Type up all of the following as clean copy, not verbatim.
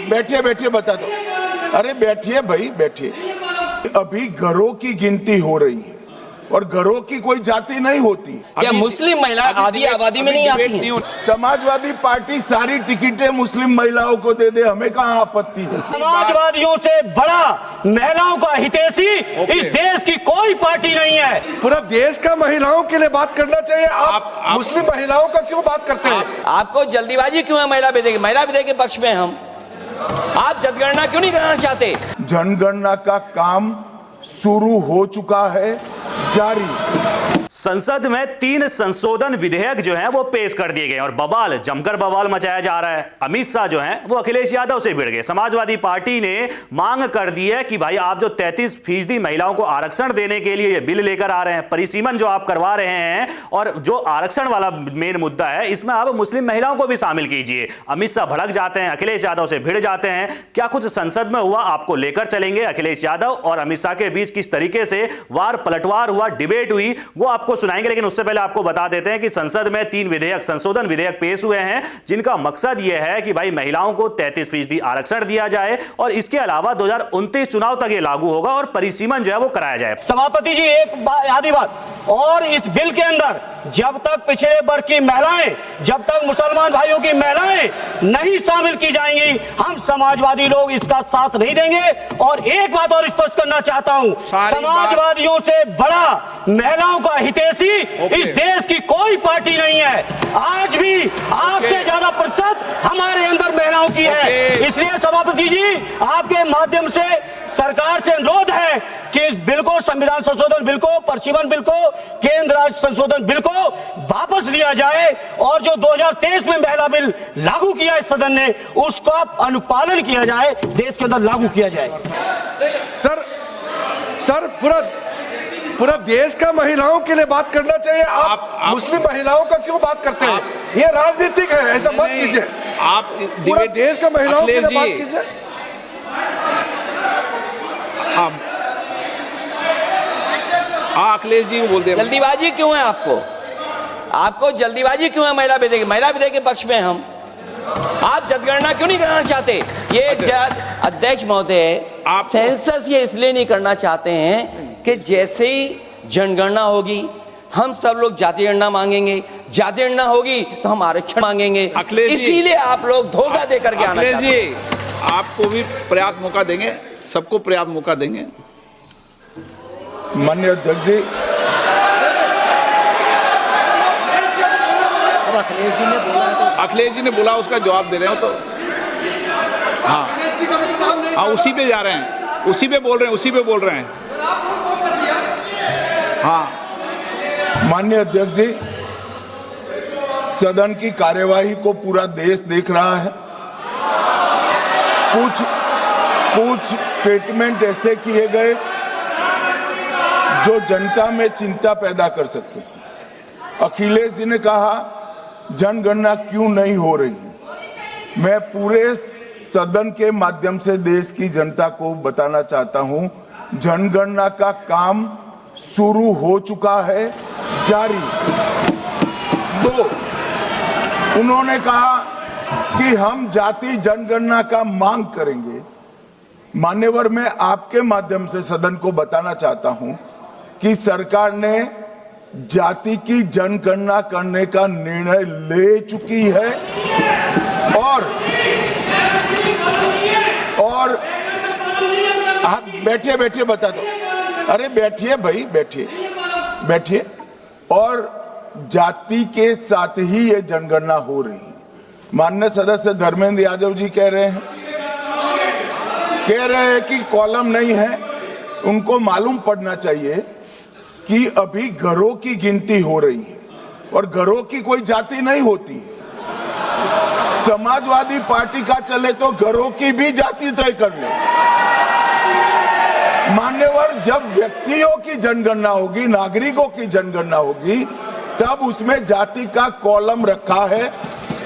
बैठिए बैठिए बता दो। अरे बैठिए भाई बैठिए। अभी घरों की गिनती हो रही है और घरों की कोई जाति नहीं होती। क्या मुस्लिम महिला आधी आबादी में नहीं आती हैं? समाजवादी पार्टी सारी टिकटें मुस्लिम महिलाओं को दे दे, हमें कहाँ आपत्ति है। समाजवादियों से बड़ा महिलाओं का हितैषी इस देश की कोई पार्टी नहीं है। पूरा देश का महिलाओं के लिए बात करना चाहिए। आप मुस्लिम महिलाओं का क्यों बात करते हैं? आपको जल्दीबाजी क्यों है महिला विधेयक? महिला विधेयक के पक्ष में हम। आप जनगणना क्यों नहीं कराना चाहते? जनगणना का काम शुरू हो चुका है, जारी। संसद में 3 संशोधन विधेयक जो हैं वो पेश कर दिए गए और बवाल, जमकर बवाल मचाया जा रहा है। अमित शाह जो हैं वो अखिलेश यादव से भिड़ गए। समाजवादी पार्टी ने मांग कर दी है कि भाई आप जो 33% महिलाओं को आरक्षण देने के लिए ये बिल लेकर आ रहे हैं, परिसीमन जो आप करवा रहे हैं, और जो आरक्षण वाला मेन मुद्दा है इसमें आप मुस्लिम महिलाओं को भी शामिल कीजिए। अमित शाह भड़क जाते हैं, अखिलेश यादव से भिड़ जाते हैं। क्या कुछ संसद में हुआ आपको लेकर चलेंगे। अखिलेश यादव और अमित शाह के बीच किस तरीके से वार पलटवार हुआ, डिबेट हुई, वो आपको सुनाएंगे। लेकिन उससे पहले आपको बता देते हैं कि संसद में 3 विधेयक, संशोधन विधेयक पेश हुए हैं जिनका मकसद यह है कि भाई महिलाओं को 33% आरक्षण दिया जाए और इसके अलावा 2029 चुनाव तक ये लागू होगा और परिसीमन जो है वो कराया जाए। सभापति जी एक आधी बात और, इस बिल के अंदर जब तक पिछड़े वर्ग की महिलाएं, जब तक मुसलमान भाइयों की महिलाएं नहीं शामिल की जाएंगी, हम समाजवादी लोग इसका साथ नहीं देंगे। और एक बात और स्पष्ट करना चाहता हूं, समाजवादियों से बड़ा महिलाओं का हितैषी इस देश की कोई पार्टी नहीं है। आज भी आपसे ज्यादा प्रतिशत हमारे अंदर महिलाओं की है। इसलिए सभापति जी आपके माध्यम से सरकार से अनुरोध है कि इस बिल को, संविधान संशोधन बिल को, परिसीमन बिल को, केंद्र राज्य संशोधन बिल को वापस लिया जाए और जो 2023 में महिला बिल लागू किया इस सदन ने उसका अनुपालन किया जाए, देश के अंदर लागू किया जाए। सर पूरा देश का महिलाओं के लिए बात करना चाहिए। आप मुस्लिम महिलाओं का क्यों बात करते हैं? ये राजनीतिक है, ऐसा मत कीजिए। आप पूरा देश का महिलाओं के लिए बात कीजिए। अखिलेश जी को बोल दे। जल्दीबाजी क्यों है आपको? आपको जल्दीबाजी क्यों है महिला विधेयक? महिला विधेयक के पक्ष में हम। आप जनगणना क्यों नहीं कराना चाहते? ये अध्यक्ष महोदय, आप सेंसस ये इसलिए नहीं करना चाहते हैं कि जैसे ही जनगणना होगी हम सब लोग जाति गणना मांगेंगे, जाति गणना होगी तो हम आरक्षण मांगेंगे, इसीलिए आप लोग धोखा दे करके आना चाहते हैं। जी आपको भी पर्याप्त मौका देंगे, सबको पर्याप्त मौका देंगे। माननीय अध्यक्ष जी, अखिलेश जी ने बोला उसका जवाब दे रहे हो तो हाँ उसी पे जा रहे हैं, उसी पे बोल रहे हैं। हाँ माननीय अध्यक्ष जी, सदन की कार्यवाही को पूरा देश देख रहा है। कुछ स्टेटमेंट ऐसे किए गए जो जनता में चिंता पैदा कर सकते हैं। अखिलेश जी ने कहा जनगणना क्यों नहीं हो रही है। मैं पूरे सदन के माध्यम से देश की जनता को बताना चाहता हूं, जनगणना का काम शुरू हो चुका है, जारी। 2, उन्होंने कहा कि हम जाति जनगणना का मांग करेंगे। मान्यवर, मैं आपके माध्यम से सदन को बताना चाहता हूं कि सरकार ने जाति की जनगणना करने का निर्णय ले चुकी है और आप बैठिए बता दो। अरे बैठिए भाई बैठिए। और जाति के साथ ही ये जनगणना हो रही है। माननीय सदस्य धर्मेंद्र यादव जी कह रहे हैं कि कॉलम नहीं है। उनको मालूम पड़ना चाहिए कि अभी घरों की गिनती हो रही है और घरों की कोई जाति नहीं होती है। समाजवादी पार्टी का चले तो घरों की भी जाति तय कर ले। मान्यवर, जब व्यक्तियों की जनगणना होगी, नागरिकों की जनगणना होगी, तब उसमें जाति का कॉलम रखा है।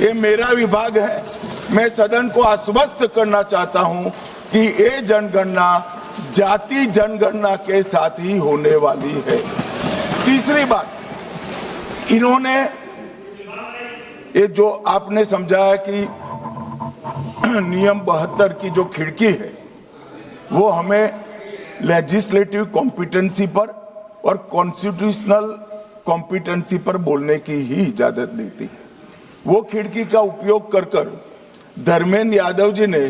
ये मेरा विभाग है। मैं सदन को आश्वस्त करना चाहता हूं कि ये जनगणना जाति जनगणना के साथ ही होने वाली है। तीसरी बात, इन्होंने ये जो आपने समझाया कि नियम 72 की जो खिड़की है वो हमें लेजिस्लेटिव कॉम्पिटेंसी पर और कॉन्स्टिट्यूशनल कॉम्पिटेंसी पर बोलने की ही इजाजत देती है। वो खिड़की का उपयोग कर कर धर्मेंद्र यादव जी ने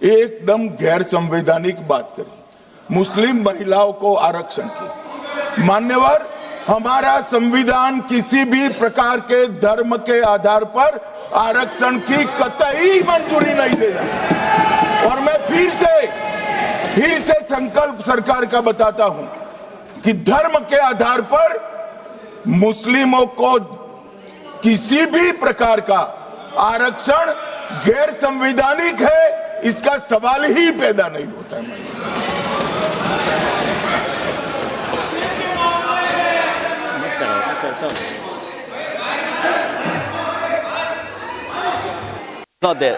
एकदम गैर संवैधानिक बात करी, मुस्लिम महिलाओं को आरक्षण की। मान्यवर, हमारा संविधान किसी भी प्रकार के धर्म के आधार पर आरक्षण की कतई मंजूरी नहीं देगा। और मैं फिर से संकल्प सरकार का बताता हूं कि धर्म के आधार पर मुस्लिमों को किसी भी प्रकार का आरक्षण गैर संवैधानिक है, इसका सवाल ही पैदा नहीं होता है।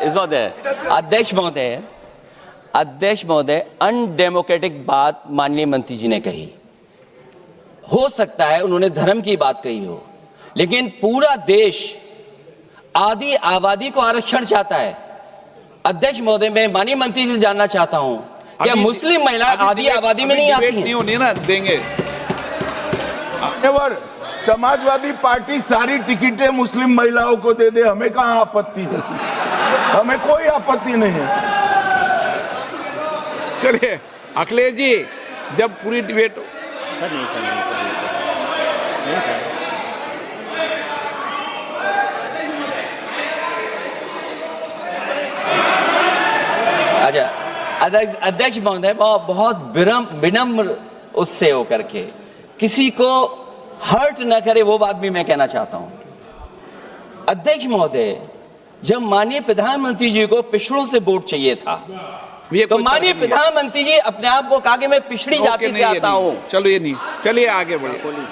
It's not there. अध्यक्ष महोदय, अनडेमोक्रेटिक बात माननीय मंत्री जी ने कही। हो सकता है उन्होंने धर्म की बात कही हो, लेकिन पूरा देश आदि आबादी को आरक्षण चाहता है। अध्यक्ष महोदय, मैं माननीय मंत्री से जानना चाहता हूं क्या मुस्लिम महिला आदि आबादी में नहीं आती हैं? नहीं होनी ना, देंगे। समाजवादी पार्टी सारी टिकटें मुस्लिम महिलाओं को दे दे, हमें कहां आपत्ति है? हमें कोई आपत्ति नहीं है। चलिए अखिलेश जी, जब पूरी डिबेट अच्छा, अध्यक्ष महोदय, बहुत विनम्र उससे होकर के किसी को हर्ट न करे वो बात भी मैं कहना चाहता हूं। अध्यक्ष महोदय, जब माननीय प्रधानमंत्री जी को पिछड़ों से वोट चाहिए था, तो माननीय प्रधानमंत्री जी अपने आप को कहा कि मैं पिछड़ी जाति से आता हूं। चलो ये नहीं, चलिए आगे बढ़िए।